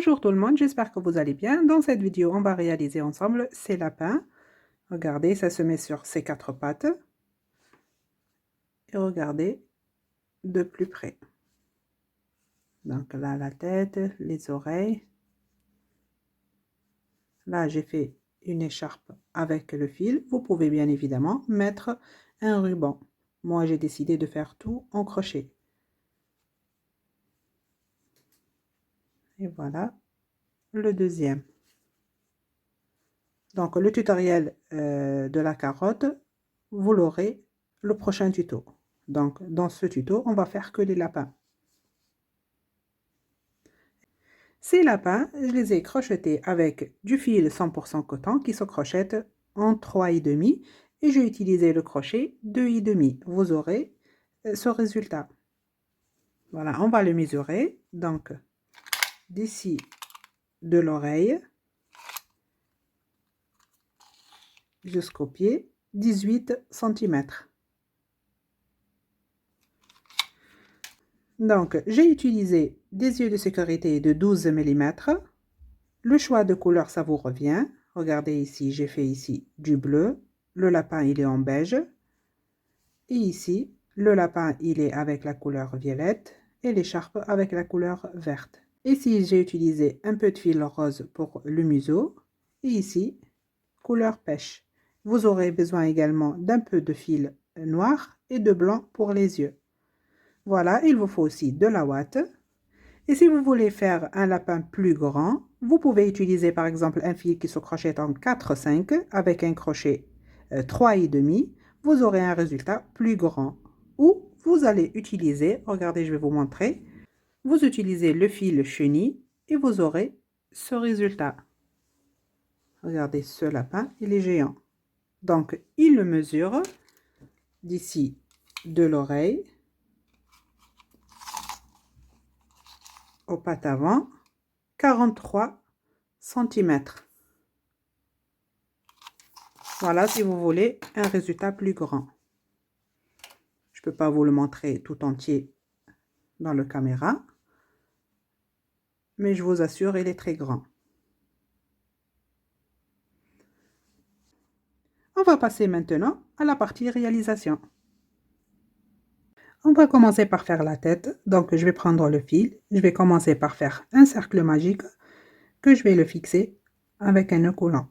Bonjour tout le monde, j'espère que vous allez bien. Dans cette vidéo, on va réaliser ensemble ces lapins. Regardez, ça se met sur ses quatre pattes. Et regardez de plus près. Donc là, la tête, les oreilles. Là, j'ai fait une écharpe avec le fil. Vous pouvez bien évidemment mettre un ruban. Moi, j'ai décidé de faire tout en crochet. Et voilà le deuxième. Donc, le tutoriel de la carotte, vous l'aurez le prochain tuto. Donc, dans ce tuto, on va faire que les lapins. Ces lapins, je les ai crochetés avec du fil 100% coton qui se crochette en 3,5 et j'ai utilisé le crochet 2,5. Vous aurez ce résultat. Voilà, on va le mesurer. Donc, d'ici de l'oreille jusqu'au pied, 18 cm. Donc, j'ai utilisé des yeux de sécurité de 12 mm. Le choix de couleur, ça vous revient. Regardez ici, j'ai fait ici du bleu. Le lapin, il est en beige. Et ici, le lapin, il est avec la couleur violette et l'écharpe avec la couleur verte. Ici, j'ai utilisé un peu de fil rose pour le museau. Et ici, couleur pêche. Vous aurez besoin également d'un peu de fil noir et de blanc pour les yeux. Voilà, il vous faut aussi de la ouate. Et si vous voulez faire un lapin plus grand, vous pouvez utiliser par exemple un fil qui se crochette en 4-5 avec un crochet 3,5. Vous aurez un résultat plus grand. Ou vous allez utiliser, regardez, je vais vous montrer, vous utilisez le fil chenille et vous aurez ce résultat. Regardez, ce lapin, il est géant. Donc, il le mesure d'ici de l'oreille aux pattes avant, 43 cm. Voilà, si vous voulez un résultat plus grand. Je ne peux pas vous le montrer tout entier dans la caméra, mais je vous assure, il est très grand. On va passer maintenant à la partie réalisation. On va commencer par faire la tête. Donc, je vais prendre le fil. Je vais commencer par faire un cercle magique que je vais le fixer avec un nœud coulant.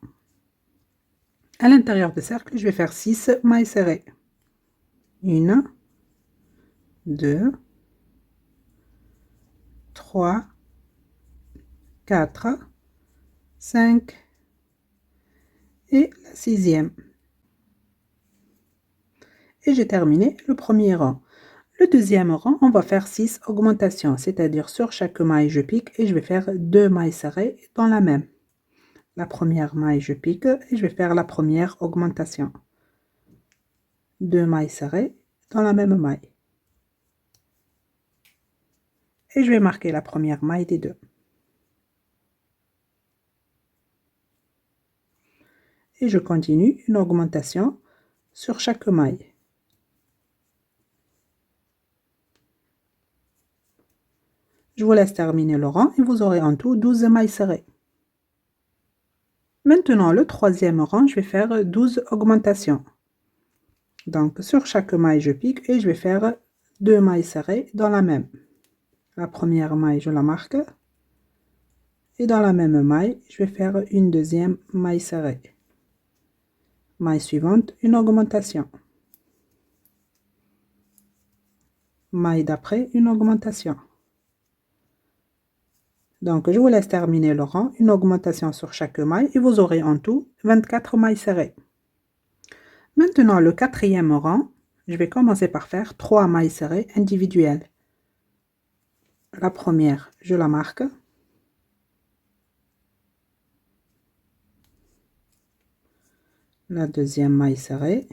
À l'intérieur du cercle, je vais faire 6 mailles serrées. 1, 2, 3, 4, 5 et la sixième. Et j'ai terminé le premier rang. Le deuxième rang, on va faire 6 augmentations, c'est-à-dire sur chaque maille, je pique et je vais faire 2 mailles serrées dans la même. La première maille, je pique et je vais faire la première augmentation. 2 mailles serrées dans la même maille. Et je vais marquer la première maille des deux. Et je continue une augmentation sur chaque maille. Je vous laisse terminer le rang et vous aurez en tout 12 mailles serrées. Maintenant, le troisième rang, je vais faire 12 augmentations. Donc, sur chaque maille, je pique et je vais faire 2 mailles serrées dans la même. La première maille, je la marque. Et dans la même maille, je vais faire une deuxième maille serrée. Maille suivante, une augmentation. Maille d'après, une augmentation. Donc, je vous laisse terminer le rang, une augmentation sur chaque maille et vous aurez en tout 24 mailles serrées. Maintenant, le quatrième rang, je vais commencer par faire 3 mailles serrées individuelles. La première, je la marque. La deuxième maille serrée.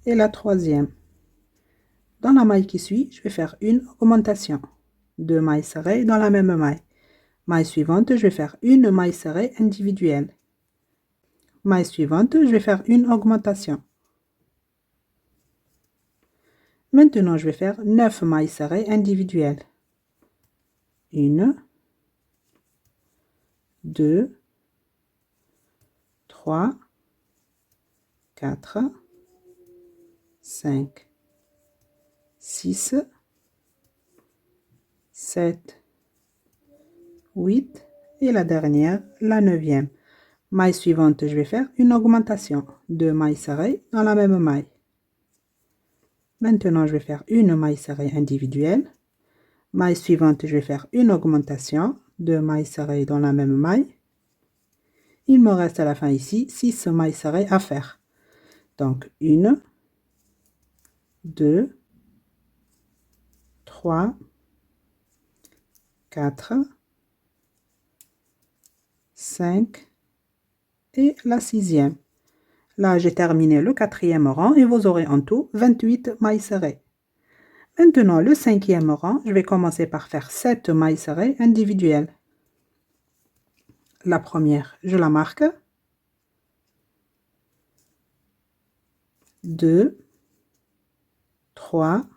Et la troisième. Dans la maille qui suit, je vais faire une augmentation. 2 mailles serrées dans la même maille. Maille suivante, je vais faire une maille serrée individuelle. Maille suivante, je vais faire une augmentation. Maintenant, je vais faire 9 mailles serrées individuelles. 1, 2, 3, 4, 5, 6, 7, 8 et la dernière, la 9e. Maille suivante, je vais faire une augmentation. 2 mailles serrées dans la même maille. Maintenant, je vais faire une maille serrée individuelle. Maille suivante, je vais faire une augmentation. 2 mailles serrées dans la même maille. Il me reste à la fin ici 6 mailles serrées à faire. Donc 1, 2, 3, 4, 5 et la 6e. Là, j'ai terminé le 4e rang et vous aurez en tout 28 mailles serrées. Maintenant, le 5e rang, je vais commencer par faire 7 mailles serrées individuelles. La première, je la marque. 2, 3,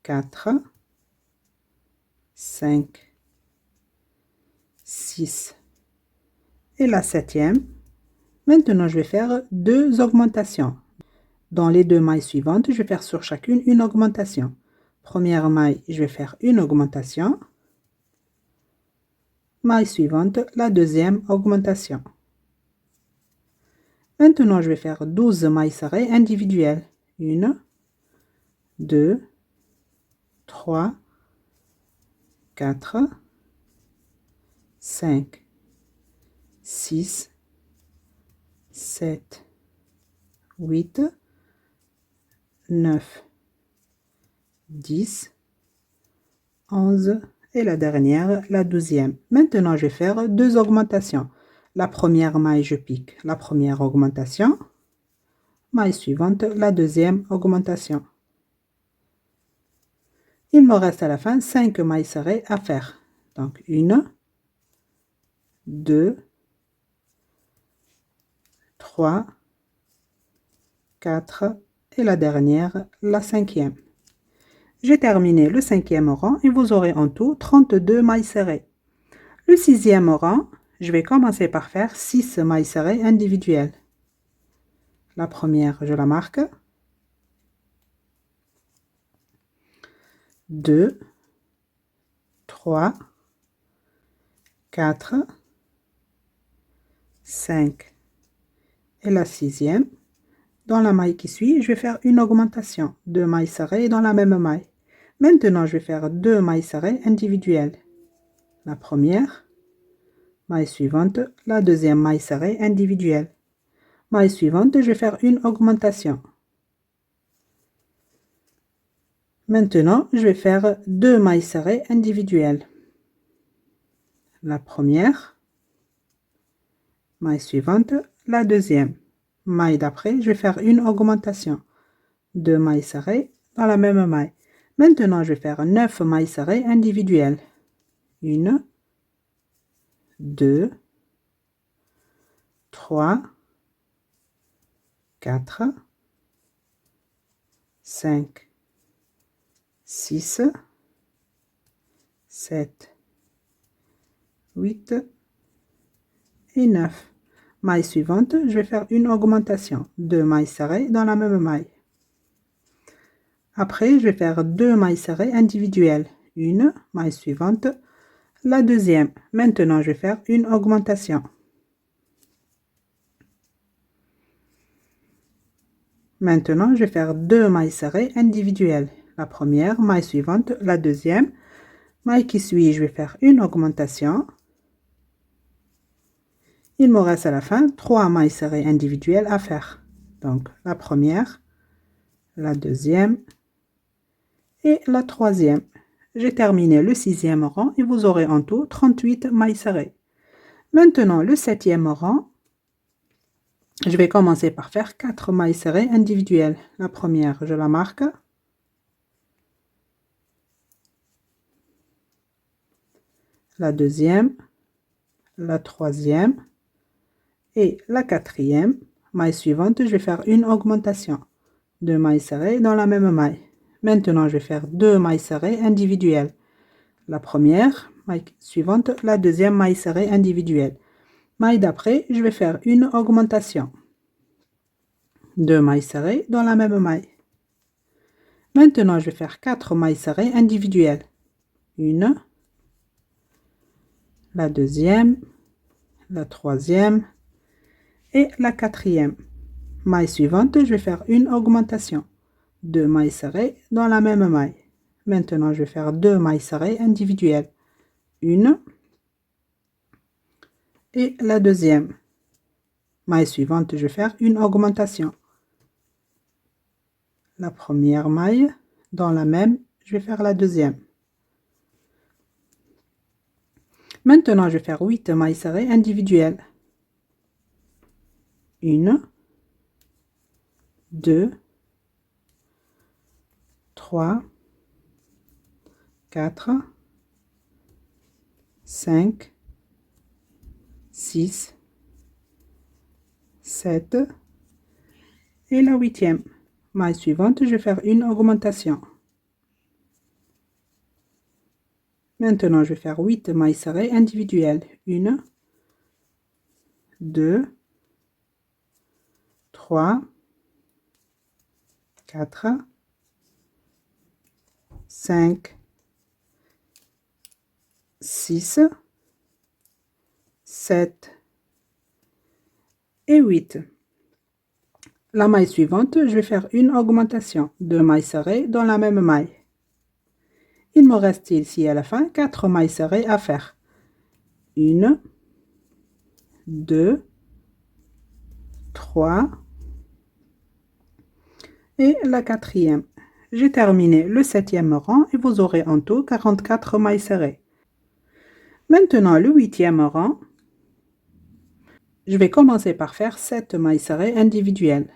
4, 5, 6 et la 7e. Maintenant, je vais faire 2 augmentations. Dans les 2 mailles suivantes, je vais faire sur chacune une augmentation. Première maille, je vais faire une augmentation. Maille suivante, la deuxième augmentation. Maintenant, je vais faire 12 mailles serrées individuelles. 1, 2, 3, 4, 5, 6, 7, 8, 9, 10, 11 et la dernière, la 12e. Maintenant, je vais faire 2 augmentations. La première maille, je pique la première augmentation. Maille suivante, la deuxième augmentation. Il me reste à la fin 5 mailles serrées à faire. Donc 1, 2, 3, 4 et la dernière, la 5e. J'ai terminé le 5e rang et vous aurez en tout 32 mailles serrées. Le 6e rang, je vais commencer par faire 6 mailles serrées individuelles. La première, je la marque. 2, 3, 4, 5 et la 6e. Dans la maille qui suit, je vais faire une augmentation. 2 mailles serrées dans la même maille. Maintenant, je vais faire 2 mailles serrées individuelles. La première, maille suivante, la deuxième maille serrée individuelle. Maille suivante, je vais faire une augmentation. Maintenant, je vais faire 2 mailles serrées individuelles. La première, maille suivante, la deuxième. Maille d'après, je vais faire une augmentation. 2 mailles serrées dans la même maille. Maintenant, je vais faire 9 mailles serrées individuelles. 1, 2, 3, 4, 5, 6, 7, 8 et 9. Maille suivante, je vais faire une augmentation. 2 mailles serrées dans la même maille. Après, je vais faire 2 mailles serrées individuelles. Une, maille suivante, la deuxième. Maintenant, je vais faire une augmentation. Maintenant, je vais faire 2 mailles serrées individuelles. La première, maille suivante, la deuxième. Maille qui suit, je vais faire une augmentation. Il me reste à la fin 3 mailles serrées individuelles à faire. Donc, la première, la deuxième et la troisième. J'ai terminé le 6e rang et vous aurez en tout 38 mailles serrées. Maintenant, le 7e rang, je vais commencer par faire 4 mailles serrées individuelles. La première, je la marque. La deuxième, la troisième et la quatrième. Maille suivante, je vais faire une augmentation. 2 mailles serrées dans la même maille. Maintenant, je vais faire 2 mailles serrées individuelles. La première, maille suivante, la deuxième maille serrée individuelle. Maille d'après, je vais faire une augmentation. 2 mailles serrées dans la même maille. Maintenant, je vais faire 4 mailles serrées individuelles. Une, la deuxième, la troisième et la quatrième. Maille suivante, je vais faire une augmentation. 2 mailles serrées dans la même maille. Maintenant, je vais faire 2 mailles serrées individuelles. Une et la deuxième. Maille suivante, je vais faire une augmentation. La première maille, dans la même, je vais faire la deuxième. Maintenant, je vais faire 8 mailles serrées individuelles. Une, 2, 3, 4, 5, 6, 7 et la huitième. Maille suivante, je vais faire une augmentation. Maintenant, je vais faire 8 mailles serrées individuelles. Une, 2, 3, 4, 5, 6, 7 et 8. La maille suivante, je vais faire une augmentation. 2 mailles serrées dans la même maille. Il me reste ici à la fin 4 mailles serrées à faire. Une, 2, 3 et la quatrième. J'ai terminé le 7e rang et vous aurez en tout 44 mailles serrées. Maintenant, le 8e rang, je vais commencer par faire 7 mailles serrées individuelles.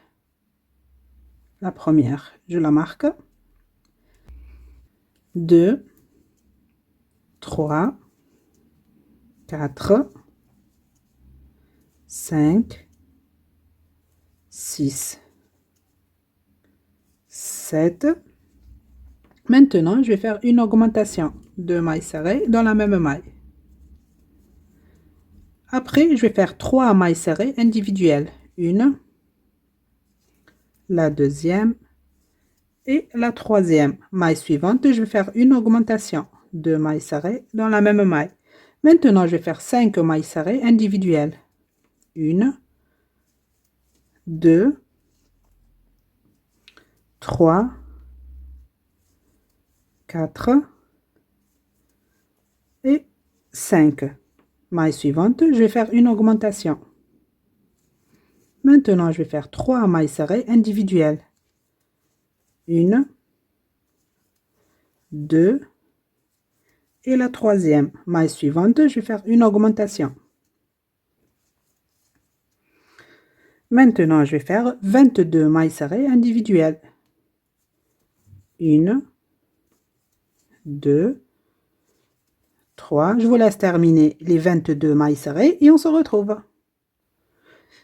La première, je la marque. 2, 3, 4, 5, 6, 7. Maintenant, je vais faire une augmentation. 2 mailles serrées dans la même maille. Après, je vais faire 3 mailles serrées individuelles. Une, la deuxième et la troisième. Maille suivante, je vais faire une augmentation. 2 mailles serrées dans la même maille. Maintenant, je vais faire 5 mailles serrées individuelles. Une, 2, 3, 4 et 5. Maille suivante, je vais faire une augmentation. Maintenant, je vais faire 3 mailles serrées individuelles. Une, 2 et la troisième. Maille suivante, je vais faire une augmentation. Maintenant, je vais faire 22 mailles serrées individuelles. Une, 2, 3. Je vous laisse terminer les 22 mailles serrées et on se retrouve.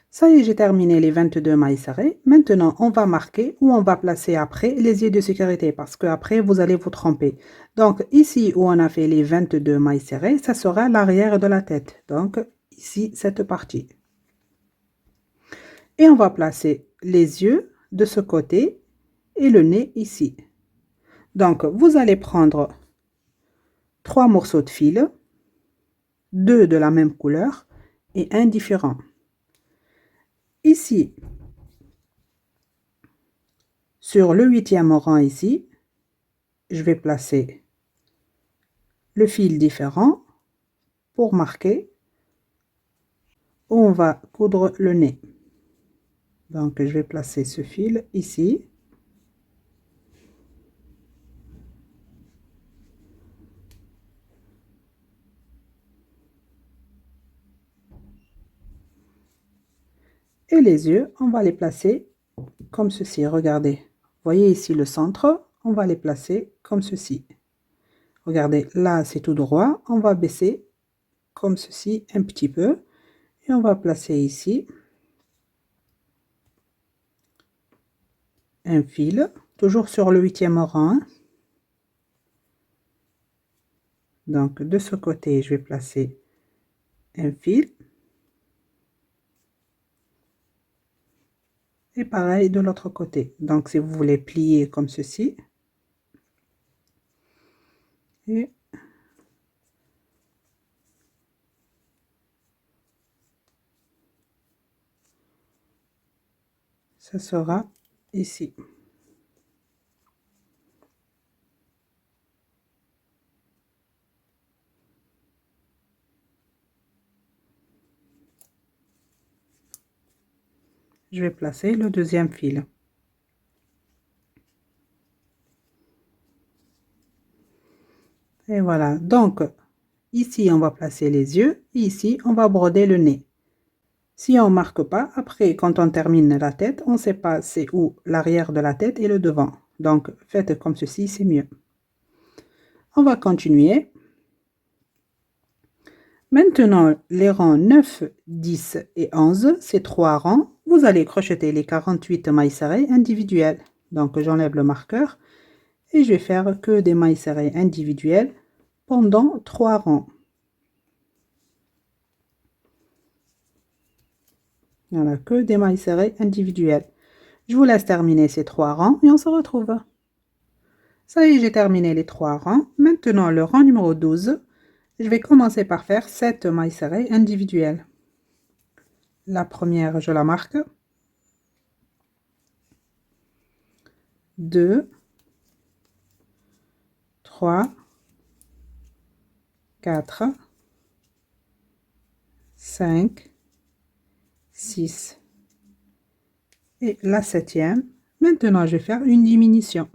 Ça y est, j'ai terminé les 22 mailles serrées. Maintenant, on va marquer où on va placer après les yeux de sécurité parce qu'après, vous allez vous tromper. Donc, ici où on a fait les 22 mailles serrées, ça sera l'arrière de la tête. Donc, ici, cette partie. Et on va placer les yeux de ce côté et le nez ici. Donc, vous allez prendre 3 morceaux de fil, 2 de la même couleur et un différent. Ici, sur le 8e rang ici, je vais placer le fil différent pour marquer où on va coudre le nez. Donc, je vais placer ce fil ici. Et les yeux, on va les placer comme ceci. Regardez. Voyez ici le centre. On va les placer comme ceci. Regardez, là, c'est tout droit. On va baisser comme ceci un petit peu. Et on va placer ici un fil, toujours sur le 8e rang. Donc, de ce côté, je vais placer un fil. Et pareil de l'autre côté. Donc, si vous voulez plier comme ceci. Et ça sera ici. Je vais placer le deuxième fil. Et voilà. Donc, ici, on va placer les yeux. Et ici, on va broder le nez. Si on ne marque pas, après, quand on termine la tête, on ne sait pas c'est où l'arrière de la tête et le devant. Donc, faites comme ceci, c'est mieux. On va continuer. Maintenant, les rangs 9, 10 et 11, ces trois rangs, vous allez crocheter les 48 mailles serrées individuelles. Donc, j'enlève le marqueur et je vais faire que des mailles serrées individuelles pendant 3 rangs. Voilà, que des mailles serrées individuelles. Je vous laisse terminer ces 3 rangs et on se retrouve. Ça y est, j'ai terminé les 3 rangs. Maintenant, le rang numéro 12, je vais commencer par faire 7 mailles serrées individuelles. La première, je la marque. 2, 3, 4, 5, 6 et la septième. Maintenant, je vais faire une diminution.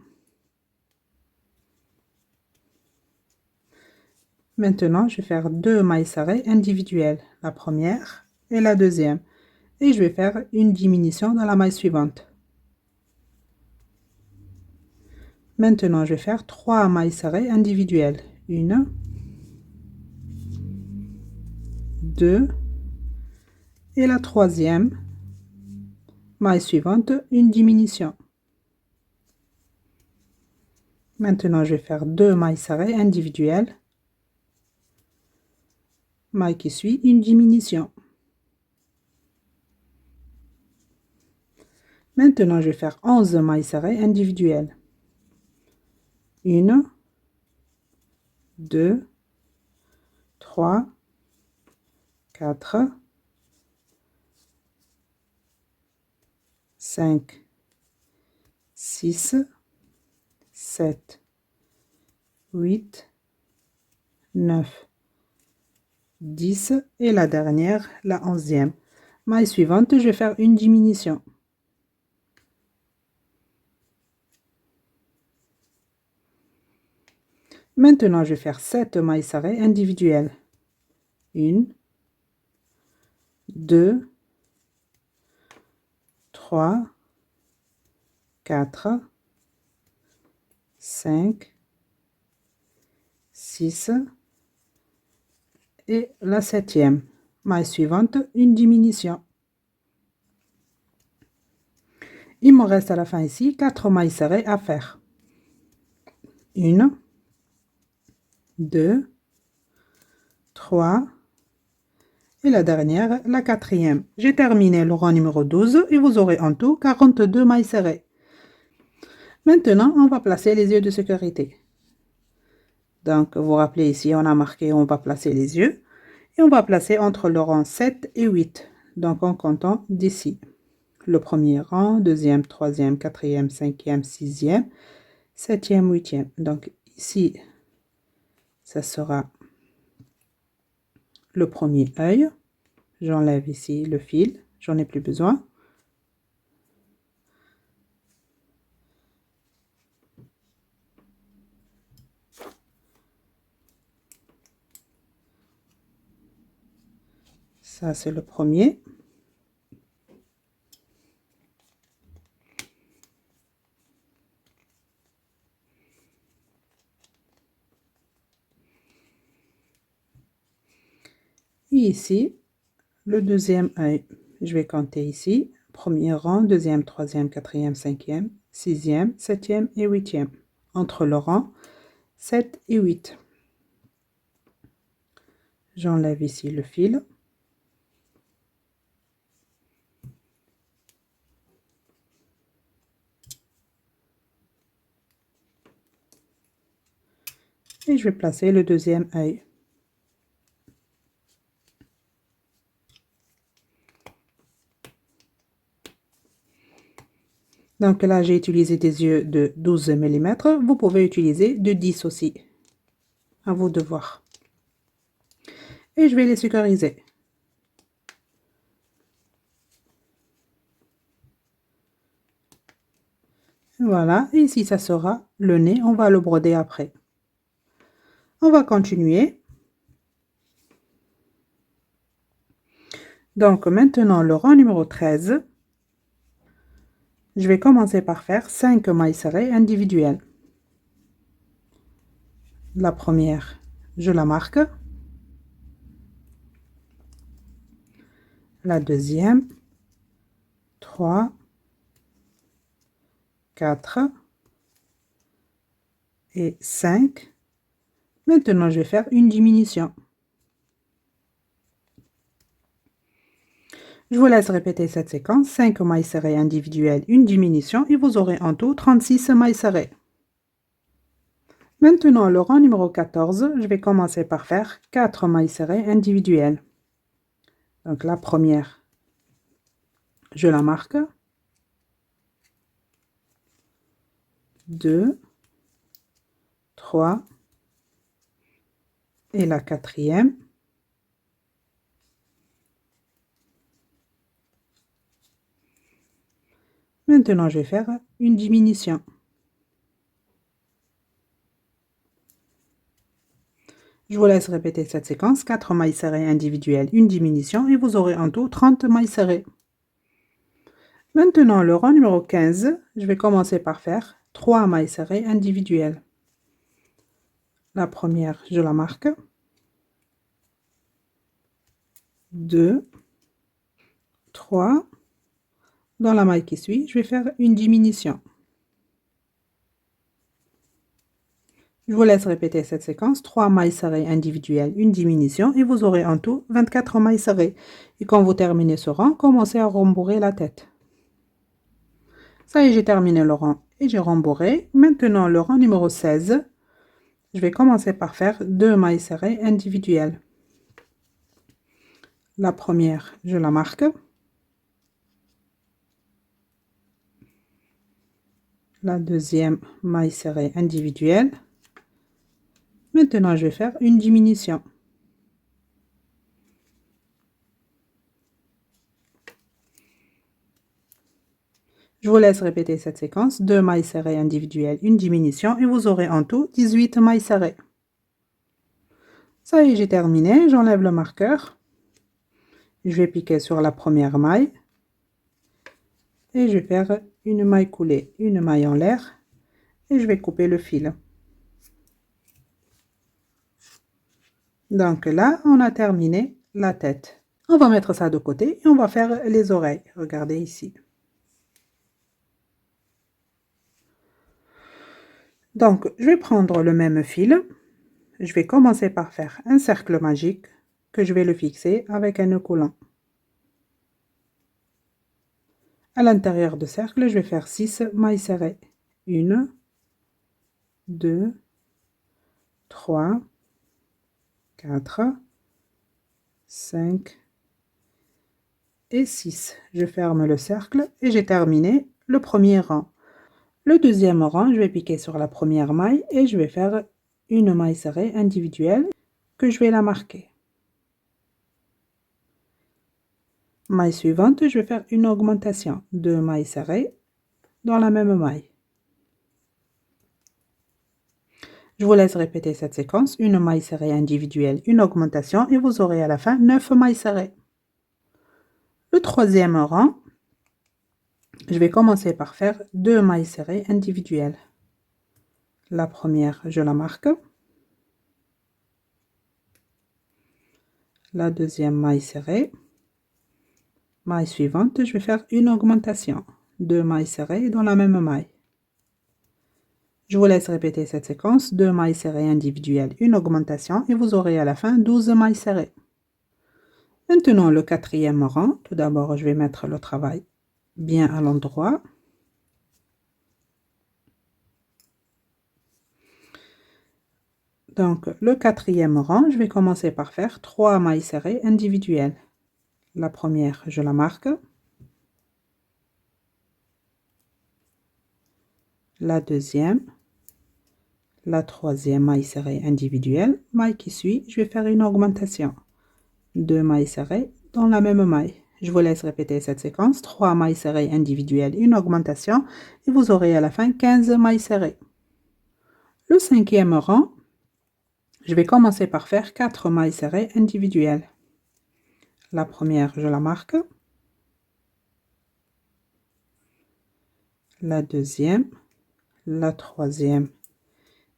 Maintenant, je vais faire 2 mailles serrées individuelles, la première et la deuxième. Et je vais faire une diminution dans la maille suivante. Maintenant, je vais faire 3 mailles serrées individuelles. 1, 2 et la troisième maille suivante, une diminution. Maintenant, je vais faire 2 mailles serrées individuelles. Maille qui suit, une diminution. Maintenant, je vais faire 11 mailles serrées individuelles. 1, 2, 3, 4, 5, 6, 7, 8, 9, 10 et la dernière, la 11e. Maille suivante, je vais faire une diminution. Maintenant, je vais faire 7 mailles serrées individuelles. 1, 2, 3, 4, 5, 6 et la septième. Maille suivante, une diminution. Il me reste à la fin ici 4 mailles serrées à faire. 1, 2, 3 et la dernière, la quatrième. J'ai terminé le rang numéro 12 et vous aurez en tout 42 mailles serrées. Maintenant, on va placer les yeux de sécurité. Donc, vous vous rappelez ici, on a marqué, on va placer les yeux. Et on va placer entre le rang 7 et 8. Donc, en comptant d'ici. Le premier rang, deuxième, troisième, quatrième, cinquième, sixième, septième, huitième. Donc, ici, ça sera le premier œil. J'enlève ici le fil, j'en ai plus besoin. Ça, c'est le premier. Et ici, le deuxième œil. Je vais compter ici. Premier rang, deuxième, troisième, quatrième, cinquième, sixième, septième et huitième. Entre le rang 7 et 8. J'enlève ici le fil. Et je vais placer le deuxième œil. Donc là, j'ai utilisé des yeux de 12 mm. Vous pouvez utiliser de 10 aussi. À vous de voir. Et je vais les sécuriser. Voilà, et ici, ça sera le nez. On va le broder après. On va continuer. Donc maintenant, le rang numéro 13. Je vais commencer par faire 5 mailles serrées individuelles. La première, je la marque. La deuxième, 3, 4 et 5. Maintenant, je vais faire une diminution. Je vous laisse répéter cette séquence. 5 mailles serrées individuelles, une diminution et vous aurez en tout 36 mailles serrées. Maintenant, le rang numéro 14, je vais commencer par faire 4 mailles serrées individuelles. Donc la première, je la marque. 2, 3 et la quatrième. Maintenant, je vais faire une diminution. Je vous laisse répéter cette séquence. 4 mailles serrées individuelles, une diminution et vous aurez en tout 30 mailles serrées. Maintenant, le rang numéro 15, je vais commencer par faire 3 mailles serrées individuelles. La première, je la marque. 2, 3. Dans la maille qui suit, je vais faire une diminution. Je vous laisse répéter cette séquence. 3 mailles serrées individuelles, une diminution et vous aurez en tout 24 mailles serrées. Et quand vous terminez ce rang, commencez à rembourrer la tête. Ça y est, j'ai terminé le rang et j'ai rembourré. Maintenant, le rang numéro 16, je vais commencer par faire 2 mailles serrées individuelles. La première, je la marque. La deuxième maille serrée individuelle. Maintenant, je vais faire une diminution. Je vous laisse répéter cette séquence. 2 mailles serrées individuelles, une diminution et vous aurez en tout 18 mailles serrées. Ça y est, j'ai terminé. J'enlève le marqueur. Je vais piquer sur la première maille. Et je vais faire une maille coulée, une maille en l'air. Et je vais couper le fil. Donc là, on a terminé la tête. On va mettre ça de côté et on va faire les oreilles. Regardez ici. Donc, je vais prendre le même fil. Je vais commencer par faire un cercle magique que je vais le fixer avec un nœud coulant. À l'intérieur du cercle, je vais faire 6 mailles serrées. 1, 2, 3, 4, 5 et 6. Je ferme le cercle et j'ai terminé le premier rang. Le deuxième rang, je vais piquer sur la première maille et je vais faire une maille serrée individuelle que je vais la marquer. Maille suivante, je vais faire une augmentation de mailles serrées dans la même maille. Je vous laisse répéter cette séquence, une maille serrée individuelle, une augmentation et vous aurez à la fin 9 mailles serrées. Le troisième rang, je vais commencer par faire 2 mailles serrées individuelles. La première, je la marque. La deuxième maille serrée. Maille suivante, je vais faire une augmentation. 2 mailles serrées dans la même maille. Je vous laisse répéter cette séquence, 2 mailles serrées individuelles, une augmentation et vous aurez à la fin 12 mailles serrées. Maintenant le quatrième rang, tout d'abord je vais mettre le travail bien à l'endroit. Donc le quatrième rang, je vais commencer par faire 3 mailles serrées individuelles. La première, je la marque. La deuxième, la troisième maille serrée individuelle, maille qui suit, je vais faire une augmentation. 2 mailles serrées dans la même maille. Je vous laisse répéter cette séquence, 3 mailles serrées individuelles, une augmentation, et vous aurez à la fin 15 mailles serrées. Le cinquième rang, je vais commencer par faire 4 mailles serrées individuelles. La première, je la marque. La deuxième, la troisième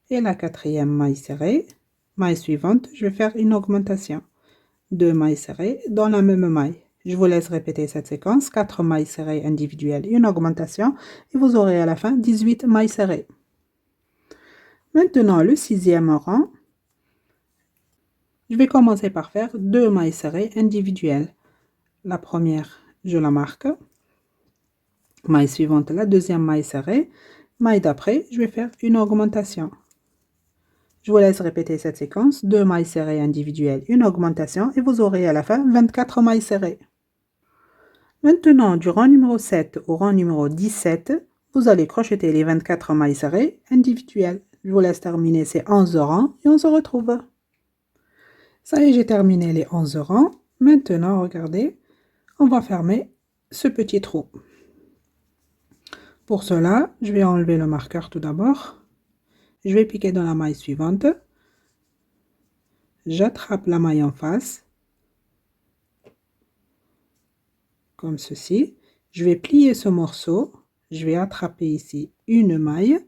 et la quatrième maille serrée. Maille suivante, je vais faire une augmentation. 2 mailles serrées dans la même maille. Je vous laisse répéter cette séquence, 4 mailles serrées individuelles, une augmentation, et vous aurez à la fin 18 mailles serrées. Maintenant, le sixième rang, je vais commencer par faire 2 mailles serrées individuelles. La première, je la marque. Maille suivante, la deuxième maille serrée. Maille d'après, je vais faire une augmentation. Je vous laisse répéter cette séquence, 2 mailles serrées individuelles, une augmentation, et vous aurez à la fin 24 mailles serrées. Maintenant, du rang numéro 7 au rang numéro 17, vous allez crocheter les 24 mailles serrées individuelles. Je vous laisse terminer ces 11 rangs et on se retrouve. Ça y est, j'ai terminé les 11 rangs. Maintenant, regardez, on va fermer ce petit trou. Pour cela, je vais enlever le marqueur tout d'abord. Je vais piquer dans la maille suivante. J'attrape la maille en face. Comme ceci. Je vais plier ce morceau. Je vais attraper ici une maille.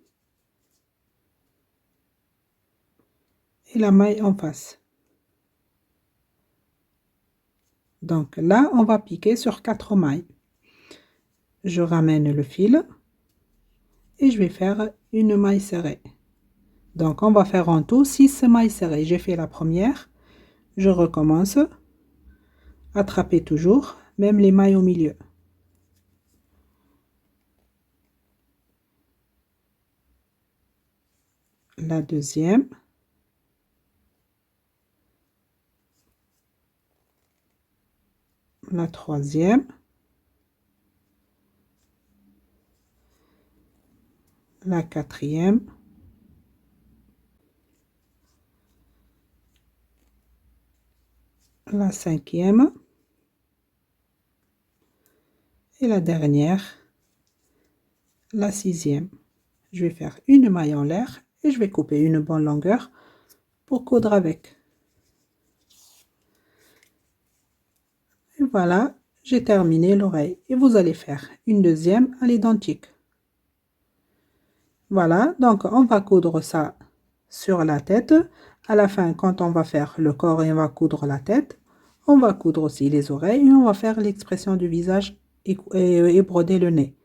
Et la maille en face. Donc là, on va piquer sur 4 mailles. Je ramène le fil. Et je vais faire une maille serrée. Donc on va faire en tout 6 mailles serrées. J'ai fait la première. Je recommence. Attraper toujours, même les mailles au milieu. La deuxième. La troisième. La quatrième. La cinquième. Et la dernière, la sixième. Je vais faire une maille en l'air et je vais couper une bonne longueur pour coudre avec. Et voilà, j'ai terminé l'oreille. Et vous allez faire une deuxième à l'identique. Voilà, donc on va coudre ça sur la tête. À la fin, quand on va faire le corps et on va coudre la tête, on va coudre aussi les oreilles et on va faire l'expression du visage et broder le nez.